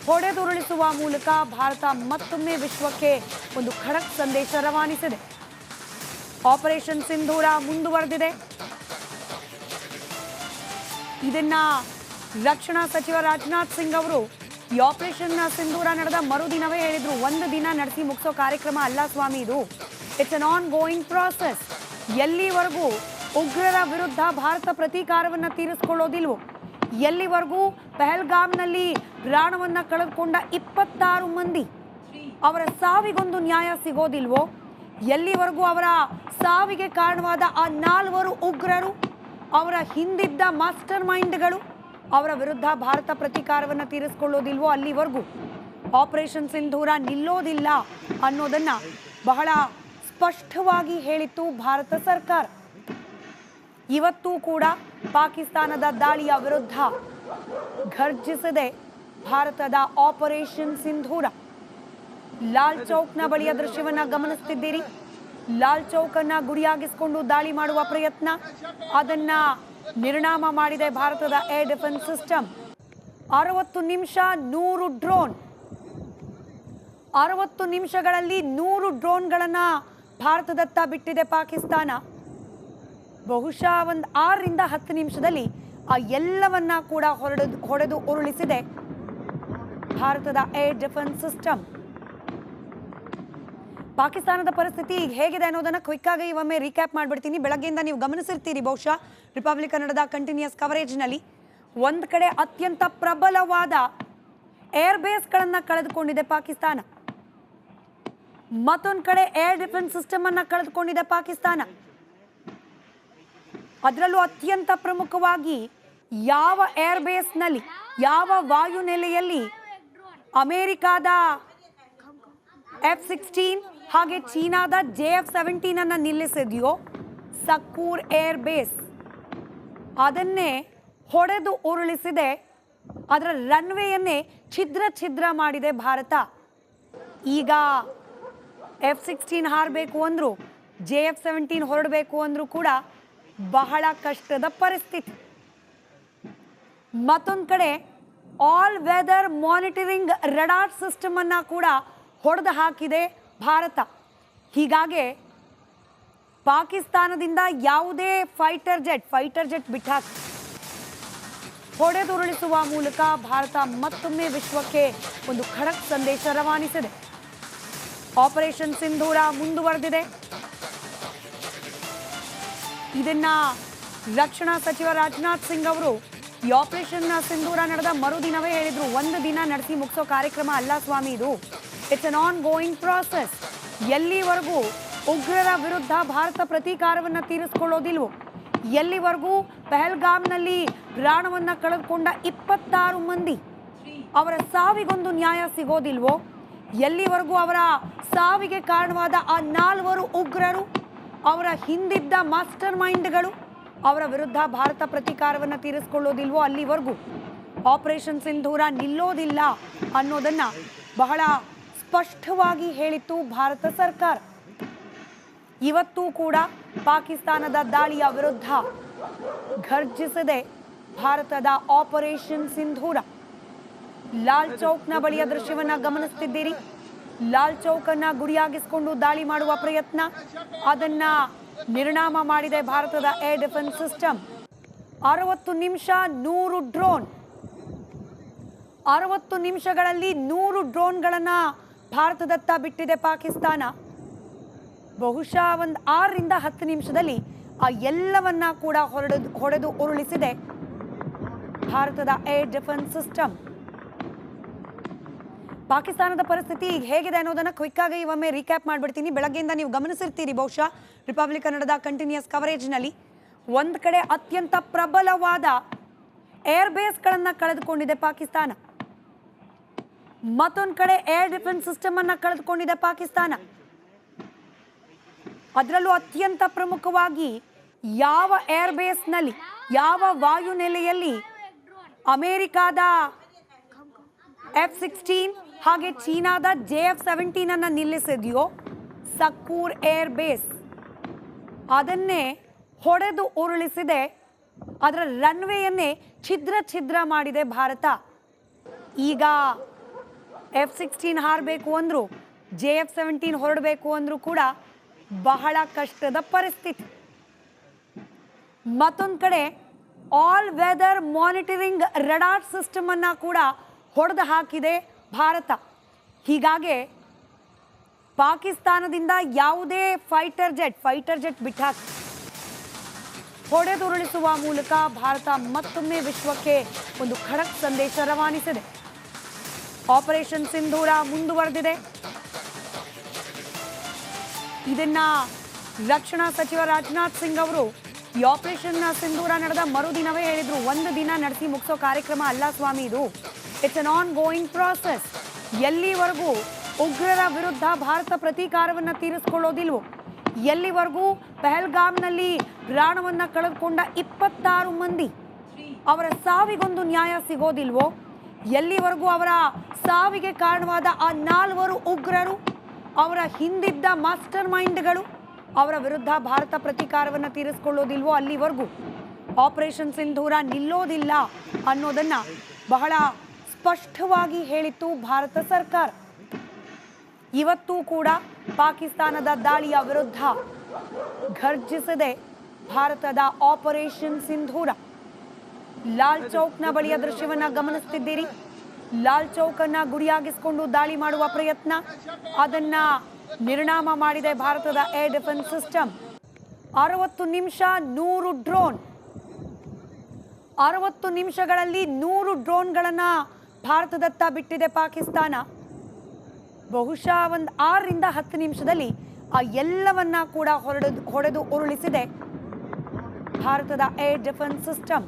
ಹೊಡೆದುರುಳಿಸುವ ಮೂಲಕ ಭಾರತ ಮತ್ತೊಮ್ಮೆ ವಿಶ್ವಕ್ಕೆ ಒಂದು ಖಡಕ್ ಸಂದೇಶ ರವಾನಿಸಿದೆ. ಆಪರೇಷನ್ ಸಿಂಧೂರ ಮುಂದುವರೆದಿದೆ. ಇದನ್ನ ರಕ್ಷಣಾ ಸಚಿವ ರಾಜನಾಥ್ ಸಿಂಗ್ ಅವರು ಈ ಆಪರೇಷನ್ ಸಿಂಧೂರ ನಡೆದ ಮರುದಿನವೇ ಹೇಳಿದ್ರು, ಒಂದು ದಿನ ನಡೆಸಿ ಮುಗಿಸೋ ಕಾರ್ಯಕ್ರಮ ಅಲ್ಲ ಸ್ವಾಮಿ ಇದು, it's an on going process. ಎಲ್ಲಿವರೆಗೂ ಉಗ್ರರ ವಿರುದ್ಧ ಭಾರತ ಪ್ರತೀಕಾರವನ್ನು ತೀರಿಸಿಕೊಳ್ಳೋದಿಲ್ವೋ, ಎಲ್ಲಿವರೆಗೂ ಪಹಲ್ಗಾಮ್ನಲ್ಲಿ ಪ್ರಾಣವನ್ನ ಕಳೆದುಕೊಂಡ 26 ಮಂದಿ ಅವರ ಸಾವಿಗೊಂದು ನ್ಯಾಯ ಸಿಗೋದಿಲ್ವೋ, ಎಲ್ಲಿವರೆಗೂ ಅವರ ಸಾವಿಗೆ ಕಾರಣವಾದ ಆ 4 ಉಗ್ರರು, ಅವರ ಹಿಂದಿದ್ದ ಮಾಸ್ಟರ್ ಮೈಂಡ್ಗಳು ಅವರ ವಿರುದ್ಧ ಭಾರತ ಪ್ರತೀಕಾರವನ್ನು ತೀರಿಸಿಕೊಳ್ಳೋದಿಲ್ವೋ, ಅಲ್ಲಿವರೆಗೂ ಆಪರೇಷನ್ ಸಿಂಧೂರ ನಿಲ್ಲೋದಿಲ್ಲ ಅನ್ನೋದನ್ನ ಬಹಳ ಸ್ಪಷ್ಟವಾಗಿ ಹೇಳಿತ್ತು ಭಾರತ ಸರ್ಕಾರ. ಇವತ್ತೂ ಕೂಡ ಪಾಕಿಸ್ತಾನದ ದಾಳಿಯ ವಿರುದ್ಧ ಘರ್ಜಿಸಿದೆ ಭಾರತದ ಆಪರೇಷನ್ ಸಿಂಧೂರ. ಲಾಲ್ ಚೌಕ್ನ ಬಳಿಯ ದೃಶ್ಯವನ್ನ ಗಮನಿಸುತ್ತಿದ್ದೀರಿ. ಲಾಲ್ ಚೌಕನ್ನ ಗುರಿಯಾಗಿಸಿಕೊಂಡು ದಾಳಿ ಮಾಡುವ ಪ್ರಯತ್ನ, ಅದನ್ನ ನಿರ್ನಾಮ ಮಾಡಿದೆ ಭಾರತದ ಏರ್ ಡಿಫೆನ್ಸ್ ಸಿಸ್ಟಮ್. 60 ನಿಮಿಷ 100 ಡ್ರೋನ್, 60 ನಿಮಿಷಗಳಲ್ಲಿ 100 ಡ್ರೋನ್ಗಳನ್ನ ಭಾರತದತ್ತ ಬಿಟ್ಟಿದೆ ಪಾಕಿಸ್ತಾನ. ಬಹುಶಃ ಒಂದು 6 ರಿಂದ 10 ನಿಮಿಷದಲ್ಲಿ ಆ ಎಲ್ಲವನ್ನ ಕೂಡ ಹೊಡೆದು ಉರುಳಿಸಿದೆ ಭಾರತದ ಏರ್ ಡಿಫೆನ್ಸ್ ಸಿಸ್ಟಮ್. ಪಾಕಿಸ್ತಾನದ ಪರಿಸ್ಥಿತಿ ಈಗ ಹೇಗಿದೆ ಅನ್ನೋದನ್ನ ಕ್ವಿಕ್ ಆಗಿ ಒಮ್ಮೆ ರೀಕ್ಯಾಪ್ ಮಾಡ್ಬಿಡ್ತೀನಿ. ಬೆಳಗ್ಗೆಯಿಂದ ನೀವು ಗಮನಿಸಿರ್ತೀರಿ ಬಹುಶಃ ರಿಪಬ್ಲಿಕ್ ಕನ್ನಡದ ಕಂಟಿನ್ಯೂಸ್ ಕವರೇಜ್ನಲ್ಲಿ. ಒಂದು ಕಡೆ ಅತ್ಯಂತ ಪ್ರಬಲವಾದ ಏರ್ ಬೇಸ್ಗಳನ್ನು ಕಳೆದುಕೊಂಡಿದೆ ಪಾಕಿಸ್ತಾನ, ಮತ್ತೊಂದು ಕಡೆ ಏರ್ ಡಿಫೆನ್ಸ್ ಸಿಸ್ಟಮ್ ಅನ್ನ ಕಳೆದುಕೊಂಡಿದೆ ಪಾಕಿಸ್ತಾನ. ಅದರಲ್ಲೂ ಅತ್ಯಂತ ಪ್ರಮುಖವಾಗಿ ಯಾವ ಏರ್ ಬೇಸ್ನಲ್ಲಿ, ಯಾವ ವಾಯುನೆಲೆಯಲ್ಲಿ ಅಮೆರಿಕಾದ F-16 ಹಾಗೆ ಚೀನಾದ JF-17 ಅನ್ನ ನಿಲ್ಲಿಸಿದೆಯೋ ಸಕ್ಕೂರ್ ಏರ್ ಬೇಸ್, ಅದನ್ನೇ ಹೊಡೆದು ಉರುಳಿಸಿದೆ. ಅದರ ರನ್ವೇಯನ್ನೇ ಛಿದ್ರ ಮಾಡಿದೆ ಭಾರತ. ಈಗ F-16 ಹಾರಬೇಕು ಅಂದ್ರು, JF-17 ಹೊರಡಬೇಕು ಅಂದ್ರು ಕೂಡ ಬಹಳ ಕಷ್ಟದ ಪರಿಸ್ಥಿತಿ. ಮತ್ತೊಂದು ಕಡೆ all weather monitoring radar system ಅನ್ನ ಕೂಡ ಹೊಡೆದು ಹಾಕಿದೆ ಭಾರತ. ಹೀಗಾಗಿ ಪಾಕಿಸ್ತಾನದಿಂದ ಯಾವುದೇ ಫೈಟರ್ ಜೆಟ್ ಬಿಟ್ಟಾಕಿ ಹೊಡೆದುರುಳಿಸುವ ಮೂಲಕ ಭಾರತ ಮತ್ತೊಮ್ಮೆ ವಿಶ್ವಕ್ಕೆ ಒಂದು ಖಡಕ್ ಸಂದೇಶ ರವಾನಿಸಿದೆ. ಆಪರೇಷನ್ ಸಿಂಧೂರ ಮುಂದುವರೆದಿದೆ. ಇದನ್ನ ರಕ್ಷಣಾ ಸಚಿವ ರಾಜನಾಥ್ ಸಿಂಗ್ ಅವರು ಈ ಆಪರೇಷನ್ ಸಿಂಧೂರ ನಡೆದ ಮರುದಿನವೇ ಹೇಳಿದ್ರು, ಒಂದು ದಿನ ನಡೆಸಿ ಮುಗಿಸೋ ಕಾರ್ಯಕ್ರಮ ಅಲ್ಲ ಸ್ವಾಮಿ ಇದು, it's an on going process. ಎಲ್ಲಿವರೆಗೂ ಉಗ್ರರ ವಿರುದ್ಧ ಭಾರತ ಪ್ರತೀಕಾರವನ್ನು ತೀರಿಸಿಕೊಳ್ಳೋದಿಲ್ವೋ, ಎಲ್ಲಿವರೆಗೂ ಪಹಲ್ಗಾಮ್ನಲ್ಲಿ ಪ್ರಾಣವನ್ನ ಕಳೆದುಕೊಂಡ 26 ಮಂದಿ ಅವರ ಸಾವಿಗೊಂದು ನ್ಯಾಯ ಸಿಗೋದಿಲ್ವೋ, ಎಲ್ಲಿವರೆಗೂ ಅವರ ಸಾವಿಗೆ ಕಾರಣವಾದ ಆ 4 ಉಗ್ರರು, ಅವರ ಹಿಂದಿದ್ದ ಮಾಸ್ಟರ್ ಮೈಂಡ್ಗಳು ಅವರ ವಿರುದ್ಧ ಭಾರತ ಪ್ರತೀಕಾರವನ್ನು ತೀರಿಸಿಕೊಳ್ಳೋದಿಲ್ವೋ, ಅಲ್ಲಿವರೆಗೂ ಆಪರೇಷನ್ ಸಿಂಧೂರ ನಿಲ್ಲೋದಿಲ್ಲ ಅನ್ನೋದನ್ನ ಬಹಳ ಸ್ಪಷ್ಟವಾಗಿ ಹೇಳಿತ್ತು ಭಾರತ ಸರ್ಕಾರ. ಇವತ್ತೂ ಕೂಡ ಪಾಕಿಸ್ತಾನದ ದಾಳಿಯ ವಿರುದ್ಧ ಘರ್ಜಿಸಿದೆ ಭಾರತದ ಆಪರೇಷನ್ ಸಿಂಧೂರ. ಲಾಲ್ ಚೌಕ್ನ ಬಳಿಯ ದೃಶ್ಯವನ್ನ ಗಮನಿಸುತ್ತಿದ್ದೀರಿ. ಲಾಲ್ ಚೌಕನ್ನ ಗುರಿಯಾಗಿಸಿಕೊಂಡು ದಾಳಿ ಮಾಡುವ ಪ್ರಯತ್ನ, ಅದನ್ನ ನಿರ್ನಾಮ ಮಾಡಿದೆ ಭಾರತದ ಏರ್ ಡಿಫೆನ್ಸ್ ಸಿಸ್ಟಮ್. 60 ನಿಮಿಷ 100 ಡ್ರೋನ್, 60 ನಿಮಿಷಗಳಲ್ಲಿ 100 ಡ್ರೋನ್ಗಳನ್ನ ಭಾರತದತ್ತ ಬಿಟ್ಟಿದೆ ಪಾಕಿಸ್ತಾನ. ಬಹುಶಃ ಒಂದು 6 ರಿಂದ 10 ನಿಮಿಷದಲ್ಲಿ ಆ ಎಲ್ಲವನ್ನ ಕೂಡ ಹೊಡೆದು ಉರುಳಿಸಿದೆ ಭಾರತದ ಏರ್ ಡಿಫೆನ್ಸ್ ಸಿಸ್ಟಮ್. ಪಾಕಿಸ್ತಾನದ ಪರಿಸ್ಥಿತಿ ಈಗ ಹೇಗಿದೆ ಅನ್ನೋದನ್ನ ಕ್ವಿಕ್ ಆಗಿ ಒಮ್ಮೆ ರೀಕ್ಯಾಪ್ ಮಾಡ್ಬಿಡ್ತೀನಿ. ಬೆಳಗ್ಗೆಯಿಂದ ನೀವು ಗಮನಿಸಿರ್ತೀರಿ ಬಹುಶಃ ರಿಪಬ್ಲಿಕ್ ಕನ್ನಡದ ಕಂಟಿನ್ಯೂಸ್ ಕವರೇಜ್ನಲ್ಲಿ. ಒಂದು ಕಡೆ ಅತ್ಯಂತ ಪ್ರಬಲವಾದ ಏರ್ ಬೇಸ್ಗಳನ್ನ ಕಳೆದುಕೊಂಡಿದೆ ಪಾಕಿಸ್ತಾನ, ಮತ್ತೊಂದು ಕಡೆ ಏರ್ ಡಿಫೆನ್ಸ್ ಸಿಸ್ಟಮ್ ಅನ್ನ ಕಳೆದುಕೊಂಡಿದೆ ಪಾಕಿಸ್ತಾನ. ಅದರಲ್ಲೂ ಅತ್ಯಂತ ಪ್ರಮುಖವಾಗಿ ಯಾವ ಏರ್ ಬೇಸ್ನಲ್ಲಿ, ಯಾವ ವಾಯುನೆಲೆಯಲ್ಲಿ ಅಮೆರಿಕಾದ F-16 ಹಾಗೆ ಚೀನಾದ JF-17 ಅನ್ನ ನಿಲ್ಲಿಸಿದೆಯೋ ಸಕ್ಕೂರ್ ಏರ್ ಬೇಸ್, ಅದನ್ನೇ ಹೊಡೆದು ಉರುಳಿಸಿದೆ. ಅದರ ರನ್ವೇಯನ್ನೇ ಛಿದ್ರ ಮಾಡಿದೆ ಭಾರತ. ಈಗ F-16 ಹಾರಬೇಕು ಅಂದ್ರು, JF-17 ಹೊರಡಬೇಕು ಅಂದ್ರೂ ಕೂಡ ಬಹಳ ಕಷ್ಟದ ಪರಿಸ್ಥಿತಿ. ಮತ್ತೊಂದು ಕಡೆ all weather monitoring radar system ಅನ್ನ ಕೂಡ ಹೊಡೆದು ಹಾಕಿದೆ ಭಾರತ. ಹೀಗಾಗಿ ಪಾಕಿಸ್ತಾನದಿಂದ ಯಾವುದೇ ಫೈಟರ್ ಜೆಟ್ ಬಿಟ್ಟಾಕಿ ಹೊಡೆದುರುಳಿಸುವ ಮೂಲಕ ಭಾರತ ಮತ್ತೊಮ್ಮೆ ವಿಶ್ವಕ್ಕೆ ಒಂದು ಖಡಕ್ ಸಂದೇಶ ರವಾನಿಸಿದೆ. ಆಪರೇಷನ್ ಸಿಂಧೂರ ಮುಂದುವರೆದಿದೆ. ಇದನ್ನ ರಕ್ಷಣಾ ಸಚಿವ ರಾಜನಾಥ್ ಸಿಂಗ್ ಅವರು ಈ ಆಪರೇಷನ್ ಸಿಂಧೂರ ನಡೆದ ಮರುದಿನವೇ ಹೇಳಿದ್ರು, ಒಂದು ದಿನ ನಡೆಸಿ ಮುಗಿಸೋ ಕಾರ್ಯಕ್ರಮ ಅಲ್ಲ ಸ್ವಾಮಿ ಇದು, it's an on going process. ಎಲ್ಲಿವರೆಗೂ ಉಗ್ರರ ವಿರುದ್ಧ ಭಾರತ ಪ್ರತೀಕಾರವನ್ನು ತೀರಿಸಿಕೊಳ್ಳೋದಿಲ್ವೋ, ಎಲ್ಲಿವರೆಗೂ ಪಹಲ್ಗಾಮ್ನಲ್ಲಿ ಪ್ರಾಣವನ್ನ ಕಳೆದುಕೊಂಡ 26 ಮಂದಿ ಅವರ ಸಾವಿಗೊಂದು ನ್ಯಾಯ ಸಿಗೋದಿಲ್ವೋ, ಎಲ್ಲಿವರೆಗೂ ಅವರ ಸಾವಿಗೆ ಕಾರಣವಾದ ಆ 4 ಉಗ್ರರು, ಅವರ ಹಿಂದಿದ್ದ ಮಾಸ್ಟರ್ ಮೈಂಡ್ಗಳು ಅವರ ವಿರುದ್ಧ ಭಾರತ ಪ್ರತೀಕಾರವನ್ನು ತೀರಿಸಿಕೊಳ್ಳೋದಿಲ್ವೋ, ಅಲ್ಲಿವರೆಗೂ ಆಪರೇಷನ್ ಸಿಂಧೂರ ನಿಲ್ಲೋದಿಲ್ಲ ಅನ್ನೋದನ್ನ ಬಹಳ ಸ್ಪಷ್ಟವಾಗಿ ಹೇಳಿತ್ತು ಭಾರತ ಸರ್ಕಾರ. ಇವತ್ತೂ ಕೂಡ ಪಾಕಿಸ್ತಾನದ ದಾಳಿಯ ವಿರುದ್ಧ ಘರ್ಜಿಸದೆ ಭಾರತದ ಆಪರೇಷನ್ ಸಿಂಧೂರ. ಲಾಲ್ ಚೌಕ್ನ ಬಳಿಯ ದೃಶ್ಯವನ್ನ ಗಮನಿಸುತ್ತಿದ್ದೀರಿ. ಲಾಲ್ ಚೌಕ್ ಅನ್ನ ಗುರಿಯಾಗಿಸಿಕೊಂಡು ದಾಳಿ ಮಾಡುವ ಪ್ರಯತ್ನ, ಅದನ್ನ ನಿರ್ನಾಮ ಮಾಡಿದೆ ಭಾರತದ ಏರ್ ಡಿಫೆನ್ಸ್ ಸಿಸ್ಟಮ್. 60 ನಿಮಿಷ 100 ಡ್ರೋನ್, 60 ನಿಮಿಷಗಳಲ್ಲಿ 100 ಡ್ರೋನ್ಗಳನ್ನ ಭಾರತದತ್ತ ಬಿಟ್ಟಿದೆ ಪಾಕಿಸ್ತಾನ. ಬಹುಶಃ ಒಂದು 6 ರಿಂದ 10 ನಿಮಿಷದಲ್ಲಿ ಆ ಎಲ್ಲವನ್ನ ಕೂಡ ಹೊಡೆದು ಉರುಳಿಸಿದೆ ಭಾರತದ ಏರ್ ಡಿಫೆನ್ಸ್ ಸಿಸ್ಟಮ್.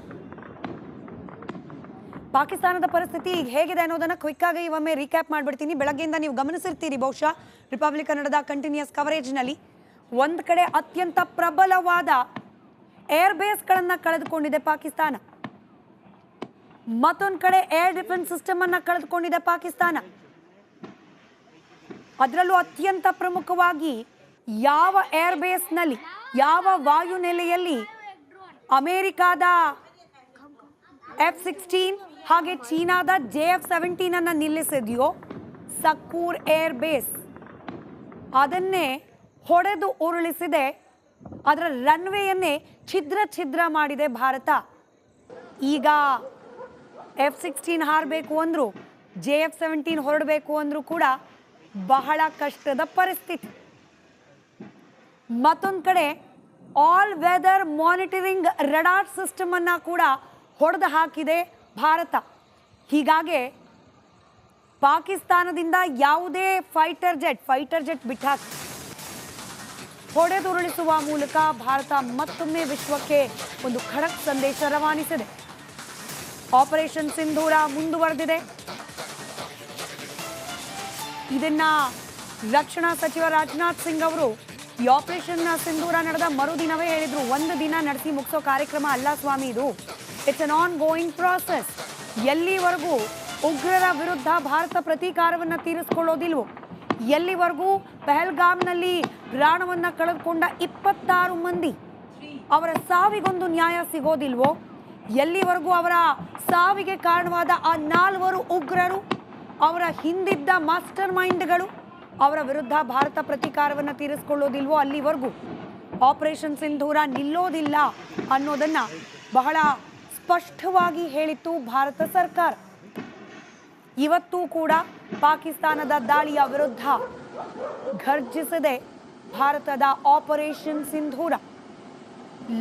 ಪಾಕಿಸ್ತಾನದ ಪರಿಸ್ಥಿತಿ ಈಗ ಹೇಗಿದೆ ಅನ್ನೋದನ್ನ ಕ್ವಿಕ್ ಆಗಿ ಒಮ್ಮೆ ರೀಕ್ಯಾಪ್ ಮಾಡಿಬಿಡ್ತೀನಿ. ಬೆಳಗ್ಗೆಯಿಂದ ನೀವು ಗಮನಿಸಿರ್ತೀರಿ ಬಹುಶಃ ರಿಪಬ್ಲಿಕ್ ಕನ್ನಡದ ಕಂಟಿನ್ಯೂಸ್ ಕವರೇಜ್ನಲ್ಲಿ. ಒಂದು ಕಡೆ ಅತ್ಯಂತ ಪ್ರಬಲವಾದ ಏರ್ ಬೇಸ್ಗಳನ್ನು ಕಳೆದುಕೊಂಡಿದೆ ಪಾಕಿಸ್ತಾನ, ಮತ್ತೊಂದು ಕಡೆ ಏರ್ ಡಿಫೆನ್ಸ್ ಸಿಸ್ಟಮ್ ಅನ್ನ ಕಳೆದುಕೊಂಡಿದೆ ಪಾಕಿಸ್ತಾನ. ಅದರಲ್ಲೂ ಅತ್ಯಂತ ಪ್ರಮುಖವಾಗಿ ಯಾವ ಏರ್ ಬೇಸ್ನಲ್ಲಿ, ಯಾವ ವಾಯುನೆಲೆಯಲ್ಲಿ ಅಮೆರಿಕಾದ F-16 ಹಾಗೆ ಚೀನಾದ JF-17 ಅನ್ನ ನಿಲ್ಲಿಸಿದೆಯೋ ಸಕ್ಕೂರ್ ಏರ್ ಬೇಸ್, ಅದನ್ನೇ ಹೊಡೆದು ಉರುಳಿಸಿದೆ. ಅದರ ರನ್ವೇಯನ್ನೇ ಛಿದ್ರ ಮಾಡಿದೆ ಭಾರತ. ಈಗ F-16 ಹಾರಬೇಕು ಅಂದ್ರು, JF-17 ಹೊರಡಬೇಕು ಅಂದ್ರೂ ಕೂಡ ಬಹಳ ಕಷ್ಟದ ಪರಿಸ್ಥಿತಿ. ಮತ್ತೊಂದು ಕಡೆ all weather monitoring radar system ಅನ್ನ ಕೂಡ ಹೊಡೆದು ಹಾಕಿದೆ ಭಾರತ. ಹೀಗಾಗಿ ಪಾಕಿಸ್ತಾನದಿಂದ ಯಾವುದೇ ಫೈಟರ್ ಜೆಟ್ ಬಿಟ್ಟಾಕಿ ಹೊಡೆದುರುಳಿಸುವ ಮೂಲಕ ಭಾರತ ಮತ್ತೊಮ್ಮೆ ವಿಶ್ವಕ್ಕೆ ಒಂದು ಖಡಕ್ ಸಂದೇಶ ರವಾನಿಸಿದೆ. ಆಪರೇಷನ್ ಸಿಂಧೂರ ಮುಂದುವರೆದಿದೆ. ಇದನ್ನ ರಕ್ಷಣಾ ಸಚಿವ ರಾಜನಾಥ್ ಸಿಂಗ್ ಅವರು ಈ ಆಪರೇಷನ್ ಸಿಂಧೂರ ನಡೆದ ಮರುದಿನವೇ ಹೇಳಿದ್ರು, ಒಂದು ದಿನ ನಡೆಸಿ ಮುಗಿಸೋ ಕಾರ್ಯಕ್ರಮ ಅಲ್ಲ ಸ್ವಾಮಿ ಇದು, it's an on going process. ಎಲ್ಲಿವರೆಗೂ ಉಗ್ರರ ವಿರುದ್ಧ ಭಾರತ ಪ್ರತೀಕಾರವನ್ನು ತೀರಿಸಿಕೊಳ್ಳೋದಿಲ್ವೋ, ಎಲ್ಲಿವರೆಗೂ ಪಹಲ್ಗಾಮ್ನಲ್ಲಿ ಪ್ರಾಣವನ್ನ ಕಳೆದುಕೊಂಡ 26 ಮಂದಿ ಅವರ ಸಾವಿಗೊಂದು ನ್ಯಾಯ ಸಿಗೋದಿಲ್ವೋ, ಎಲ್ಲಿವರೆಗೂ ಅವರ ಸಾವಿಗೆ ಕಾರಣವಾದ ಆ 4 ಉಗ್ರರು, ಅವರ ಹಿಂದಿದ್ದ ಮಾಸ್ಟರ್ ಮೈಂಡ್ಗಳು ಅವರ ವಿರುದ್ಧ ಭಾರತ ಪ್ರತೀಕಾರವನ್ನು ತೀರಿಸಿಕೊಳ್ಳೋದಿಲ್ವೋ, ಅಲ್ಲಿವರೆಗೂ ಆಪರೇಷನ್ ಸಿಂಧೂರ ನಿಲ್ಲೋದಿಲ್ಲ ಅನ್ನೋದನ್ನ ಬಹಳ ಸ್ಪಷ್ಟವಾಗಿ ಹೇಳಿತ್ತು ಭಾರತ ಸರ್ಕಾರ. ಇವತ್ತೂ ಕೂಡ ಪಾಕಿಸ್ತಾನದ ದಾಳಿಯ ವಿರುದ್ಧ ಘರ್ಜಿಸದೆ ಭಾರತದ ಆಪರೇಷನ್ ಸಿಂಧೂರ.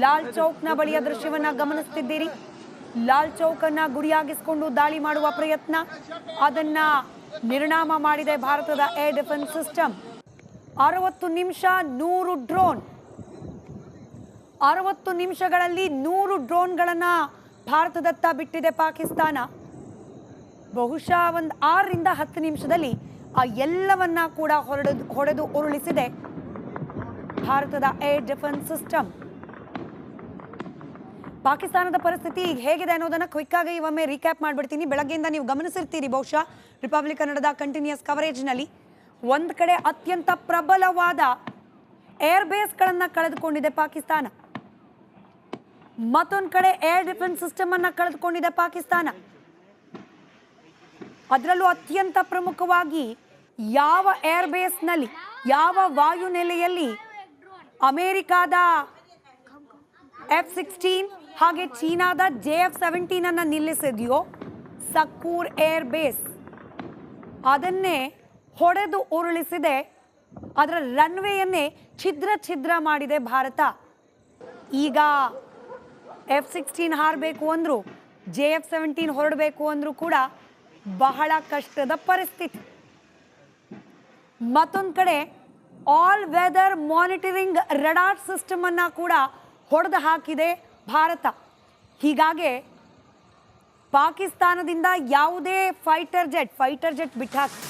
ಲಾಲ್ ಚೌಕ್ನ ಬಳಿಯ ದೃಶ್ಯವನ್ನ ಗಮನಿಸುತ್ತಿದ್ದೀರಿ. ಲಾಲ್ ಚೌಕ್ ಅನ್ನ ಗುರಿಯಾಗಿಸಿಕೊಂಡು ದಾಳಿ ಮಾಡುವ ಪ್ರಯತ್ನ, ಅದನ್ನ ನಿರ್ನಾಮ ಮಾಡಿದೆ ಭಾರತದ ಏರ್ ಡಿಫೆನ್ಸ್ ಸಿಸ್ಟಮ್. 60 ನಿಮಿಷ 100 ಡ್ರೋನ್, 60 ನಿಮಿಷಗಳಲ್ಲಿ 100 ಡ್ರೋನ್ಗಳನ್ನ ಭಾರತದತ್ತ ಬಿಟ್ಟಿದೆ ಪಾಕಿಸ್ತಾನ. ಬಹುಶಃ ಒಂದು 6 ರಿಂದ 10 ನಿಮಿಷದಲ್ಲಿ ಆ ಎಲ್ಲವನ್ನ ಕೂಡ ಹೊಡೆದು ಉರುಳಿಸಿದೆ ಭಾರತದ ಏರ್ ಡಿಫೆನ್ಸ್ ಸಿಸ್ಟಮ್. ಪಾಕಿಸ್ತಾನದ ಪರಿಸ್ಥಿತಿ ಈಗ ಹೇಗಿದೆ ಅನ್ನೋದನ್ನ ಕ್ವಿಕ್ ಆಗಿ ಒಮ್ಮೆ ರೀಕ್ಯಾಪ್ ಮಾಡಿಬಿಡ್ತೀನಿ. ಬೆಳಗ್ಗೆಯಿಂದ ನೀವು ಗಮನಿಸಿರ್ತೀರಿ ಬಹುಶಃ ರಿಪಬ್ಲಿಕ್ ಕನ್ನಡದ ಕಂಟಿನ್ಯೂಸ್ ಕವರೇಜ್ನಲ್ಲಿ. ಒಂದು ಕಡೆ ಅತ್ಯಂತ ಪ್ರಬಲವಾದ ಏರ್ ಬೇಸ್ಗಳನ್ನು ಕಳೆದುಕೊಂಡಿದೆ ಪಾಕಿಸ್ತಾನ, ಮತ್ತೊಂದು ಕಡೆ ಏರ್ ಡಿಫೆನ್ಸ್ ಸಿಸ್ಟಮ್ ಅನ್ನ ಕಳೆದುಕೊಂಡಿದೆ ಪಾಕಿಸ್ತಾನ. ಅದರಲ್ಲೂ ಅತ್ಯಂತ ಪ್ರಮುಖವಾಗಿ ಯಾವ ಏರ್ಬೇಸ್ನಲ್ಲಿ, ಯಾವ ವಾಯುನೆಲೆಯಲ್ಲಿ ಅಮೇರಿಕಾದ F-16 ಹಾಗೆ ಚೀನಾದ JF-17 ಅನ್ನು ನಿಲ್ಲಿಸಿದೆಯೋ ಸಕ್ಕೂರ್ ಏರ್ ಬೇಸ್, ಅದನ್ನೇ ಹೊಡೆದು ಉರುಳಿಸಿದೆ. ಅದರ ರನ್ವೇಯನ್ನೇ ಛಿದ್ರ ಮಾಡಿದೆ ಭಾರತ. ಈಗ F-16 ಹಾರಬೇಕು ಅಂದ್ರು, JF-17 ಹೊರಡಬೇಕು ಅಂದ್ರೂ ಕೂಡ ಬಹಳ ಕಷ್ಟದ ಪರಿಸ್ಥಿತಿ. ಮತ್ತೊಂದು ಕಡೆ all weather monitoring radar system ಅನ್ನ ಕೂಡ ಹೊಡೆದು ಹಾಕಿದೆ ಭಾರತ. ಹೀಗಾಗಿ ಪಾಕಿಸ್ತಾನದಿಂದ ಯಾವುದೇ ಫೈಟರ್ ಜೆಟ್ ಬಿಟ್ಟಾಕಿ